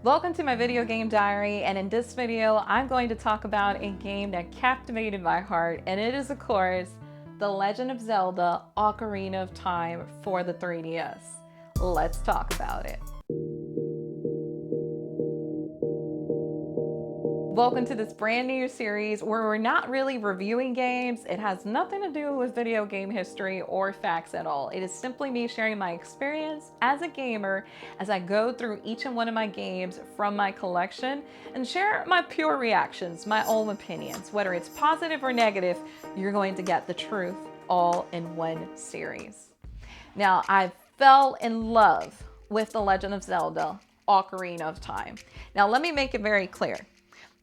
Welcome to my video game diary, and in this video I'm going to talk about a game that captivated my heart, and it is of course The Legend of Zelda Ocarina of Time for the 3DS. Let's talk about it. Welcome to this brand new series where we're not really reviewing games. It has nothing to do with video game history or facts at all. It is simply me sharing my experience as a gamer as I go through each and one of my games from my collection and share my pure reactions, my own opinions. Whether it's positive or negative, you're going to get the truth all in one series. Now, I fell in love with The Legend of Zelda Ocarina of Time. Now, let me make it very clear.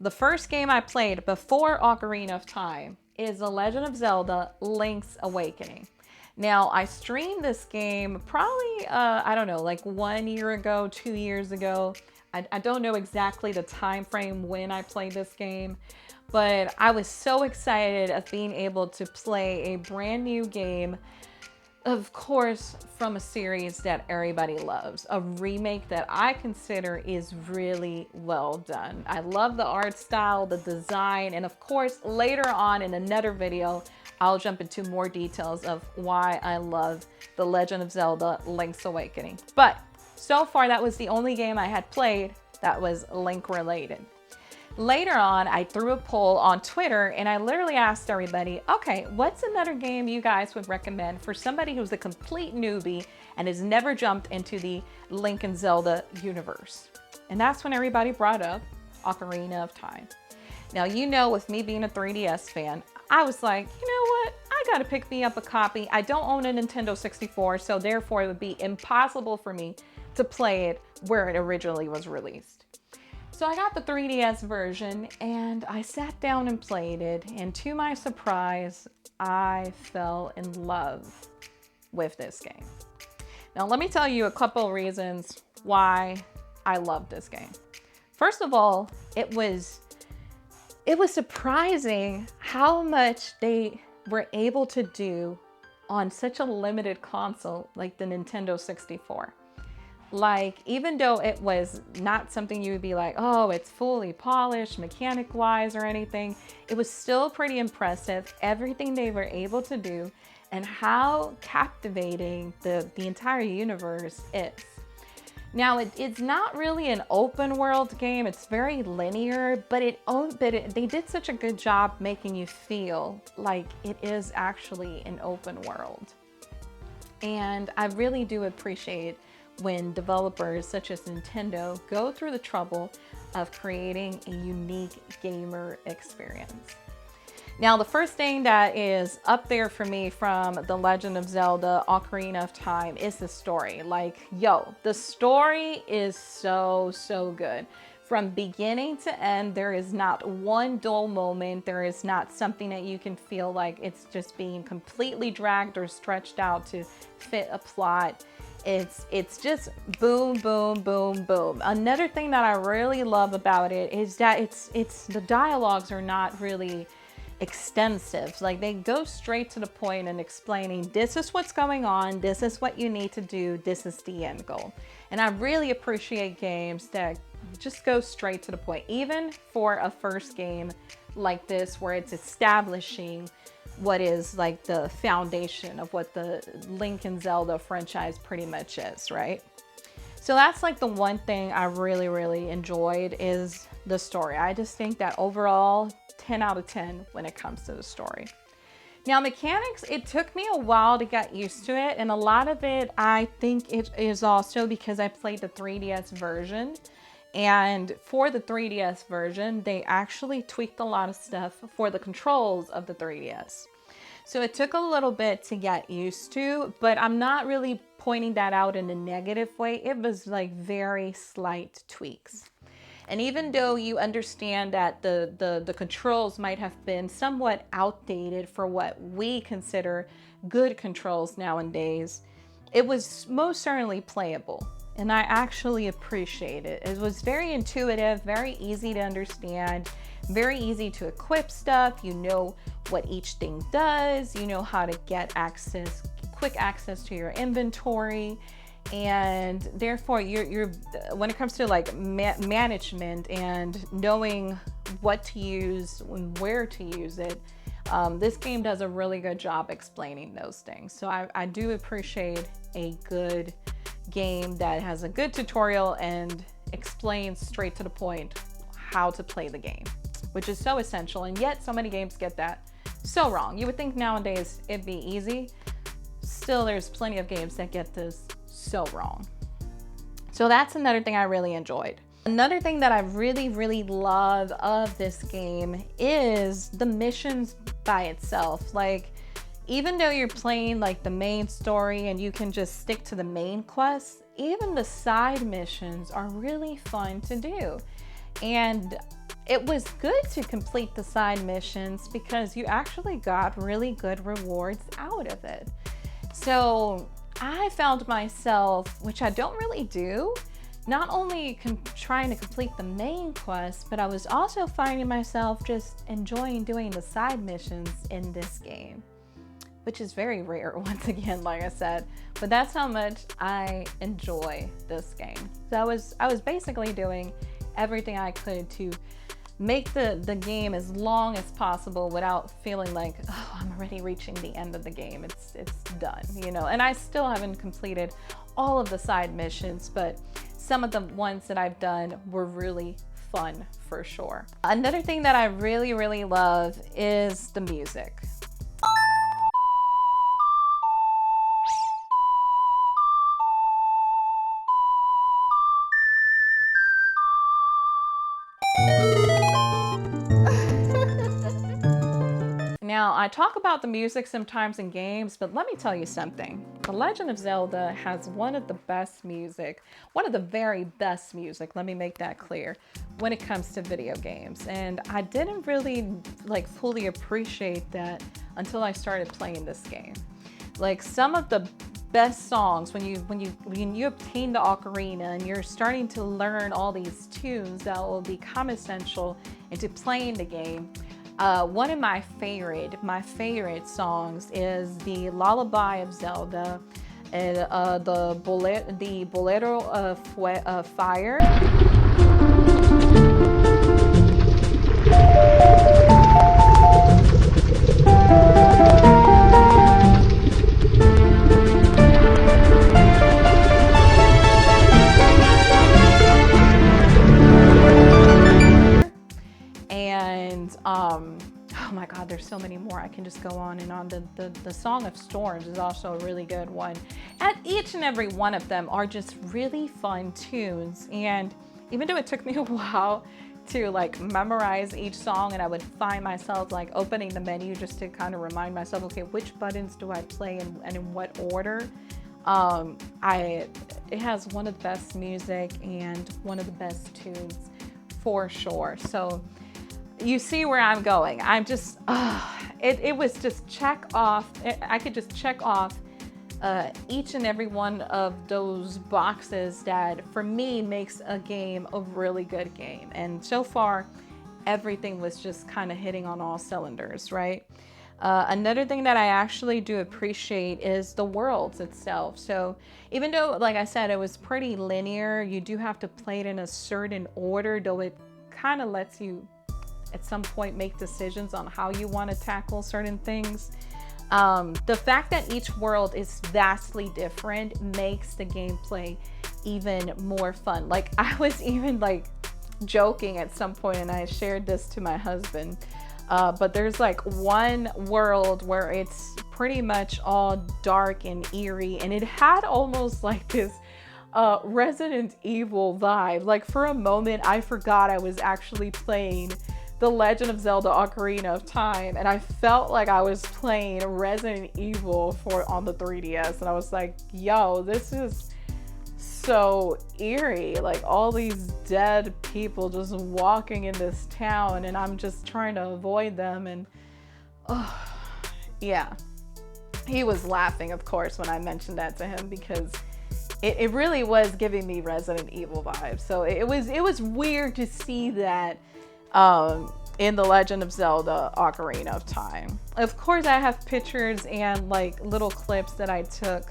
The first game I played before Ocarina of Time is The Legend of Zelda Link's Awakening. Now, I streamed this game probably, I don't know, like 1 year ago, 2 years ago. I don't know exactly the time frame when I played this game, but I was so excited of being able to play a brand new game, of course, from a series that everybody loves, a remake that I consider is really well done. I love the art style, the design, and of course, later on in another video, I'll jump into more details of why I love The Legend of Zelda Link's Awakening. But so far, that was the only game I had played that was Link related. Later on, I threw a poll on Twitter and I literally asked everybody, okay, what's another game you guys would recommend for somebody who's a complete newbie and has never jumped into the Link and Zelda universe? And that's when everybody brought up Ocarina of Time. Now, you know, with me being a 3DS fan, I was like, you know what? I gotta pick me up a copy. I don't own a Nintendo 64, so therefore it would be impossible for me to play it where it originally was released. So I got the 3DS version and I sat down and played it, and to my surprise, I fell in love with this game. Now let me tell you a couple reasons why I love this game. First of all, it was surprising how much they were able to do on such a limited console like the Nintendo 64. Like, even though it was not something you would be like, oh, it's fully polished mechanic wise or anything, it was still pretty impressive, everything they were able to do and how captivating the entire universe is. Now, it's not really an open world game, it's very linear, but they did such a good job making you feel like it is actually an open world. And I really do appreciate when developers such as Nintendo go through the trouble of creating a unique gamer experience. Now, the first thing that is up there for me from The Legend of Zelda Ocarina of Time is the story. Like, yo, the story is so good. From beginning to end, there is not one dull moment. There is not something that you can feel like it's just being completely dragged or stretched out to fit a plot. It's just boom, boom, boom, boom. Another thing that I really love about it is that it's the dialogues are not really extensive. Like, they go straight to the point and explaining, this is what's going on, this is what you need to do, this is the end goal. And I really appreciate games that just go straight to the point, even for a first game like this where it's establishing what is like the foundation of what the Link and Zelda franchise pretty much is, right? So that's like the one thing I really enjoyed is the story. I just think that overall 10 out of 10 when it comes to the story. Now, mechanics, it took me a while to get used to it, and a lot of it I think it is also because I played the 3DS version. And for the 3DS version, they actually tweaked a lot of stuff for the controls of the 3DS. So it took a little bit to get used to, but I'm not really pointing that out in a negative way. It was like very slight tweaks. And even though you understand that the controls might have been somewhat outdated for what we consider good controls nowadays, it was most certainly playable. And I actually appreciate it. It was very intuitive, very easy to understand, very easy to equip stuff. You know what each thing does. You know how to get quick access to your inventory. And therefore you're when it comes to like management and knowing what to use and where to use it, this game does a really good job explaining those things. So I do appreciate a good game that has a good tutorial and explains straight to the point how to play the game, which is so essential. And yet so many games get that so wrong. You would think nowadays it'd be easy. Still, there's plenty of games that get this so wrong. So that's another thing I really enjoyed. Another thing that I really love of this game is the missions by itself. Like, even though you're playing like the main story and you can just stick to the main quests, even the side missions are really fun to do. And it was good to complete the side missions because you actually got really good rewards out of it. So I found myself, which I don't really do, not only trying to complete the main quest, but I was also finding myself just enjoying doing the side missions in this game, which is very rare, once again, like I said, but that's how much I enjoy this game. So I was basically doing everything I could to make the game as long as possible without feeling like, oh, I'm already reaching the end of the game. It's done, you know. And I still haven't completed all of the side missions, but some of the ones that I've done were really fun for sure. Another thing that I really love is the music. Now, I talk about the music sometimes in games, but let me tell you something. The Legend of Zelda has one of the best music, one of the very best music, let me make that clear, when it comes to video games. And I didn't really like fully appreciate that until I started playing this game. Like, some of the best songs when you obtain the ocarina and you're starting to learn all these tunes that will become essential into playing the game. One of my favorite songs is the Lullaby of Zelda, and the Bolero of Fire. And oh my God, there's so many more. I can just go on and on. The Song of Storms is also a really good one. And each and every one of them are just really fun tunes. And even though it took me a while to like memorize each song, and I would find myself like opening the menu just to kind of remind myself, okay, which buttons do I play and in what order? It has one of the best music and one of the best tunes for sure. So you see where I'm going. I'm just, it was just check off. I could just check off each and every one of those boxes that for me makes a game a really good game. And so far, everything was just kind of hitting on all cylinders, right? Another thing that I actually do appreciate is the worlds itself. So even though, like I said, it was pretty linear, you do have to play it in a certain order, though it kind of lets you at some point make decisions on how you want to tackle certain things. The fact that each world is vastly different makes the gameplay even more fun. Like, I was even like joking at some point, and I shared this to my husband, but there's like one world where it's pretty much all dark and eerie, and it had almost like this Resident Evil vibe. Like, for a moment I forgot I was actually playing The Legend of Zelda Ocarina of Time, and I felt like I was playing Resident Evil on the 3DS, and I was like, yo, this is so eerie. Like, all these dead people just walking in this town, and I'm just trying to avoid them. And yeah, he was laughing, of course, when I mentioned that to him, because it really was giving me Resident Evil vibes. So it was weird to see that in The Legend of Zelda Ocarina of Time. Of course, I have pictures and like little clips that I took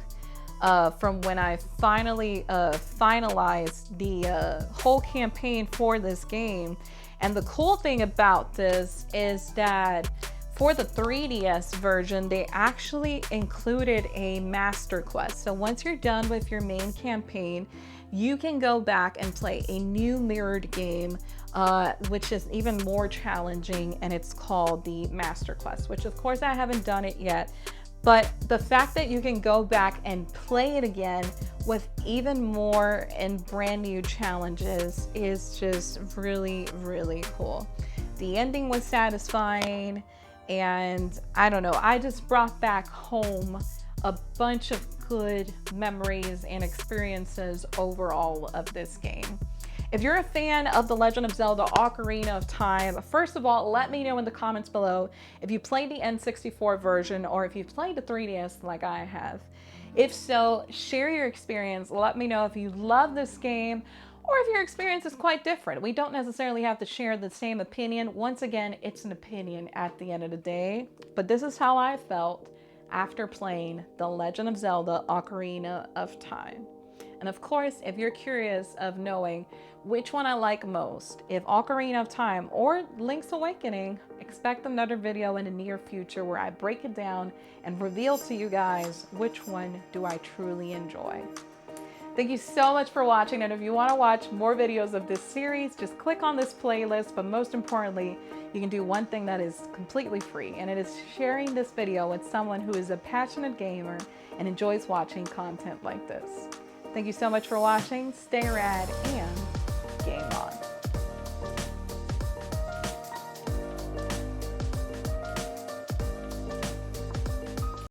from when I finally finalized the whole campaign for this game. And the cool thing about this is that for the 3DS version, they actually included a master quest. So once you're done with your main campaign, you can go back and play a new mirrored game, which is even more challenging, and it's called the Master Quest, which of course I haven't done it yet. But the fact that you can go back and play it again with even more and brand new challenges is just really, really cool. The ending was satisfying, and I don't know, I just brought back home a bunch of good memories and experiences overall of this game. If you're a fan of The Legend of Zelda Ocarina of Time, first of all, let me know in the comments below if you played the N64 version or if you played the 3DS like I have. If so, share your experience. Let me know if you love this game or if your experience is quite different. We don't necessarily have to share the same opinion. Once again, it's an opinion at the end of the day, but this is how I felt after playing The Legend of Zelda Ocarina of Time. And of course, if you're curious of knowing which one I like most, if Ocarina of Time or Link's Awakening, expect another video in the near future where I break it down and reveal to you guys which one do I truly enjoy. Thank you so much for watching, and if you want to watch more videos of this series, just click on this playlist, but most importantly, you can do one thing that is completely free, and it is sharing this video with someone who is a passionate gamer and enjoys watching content like this. Thank you so much for watching. Stay rad and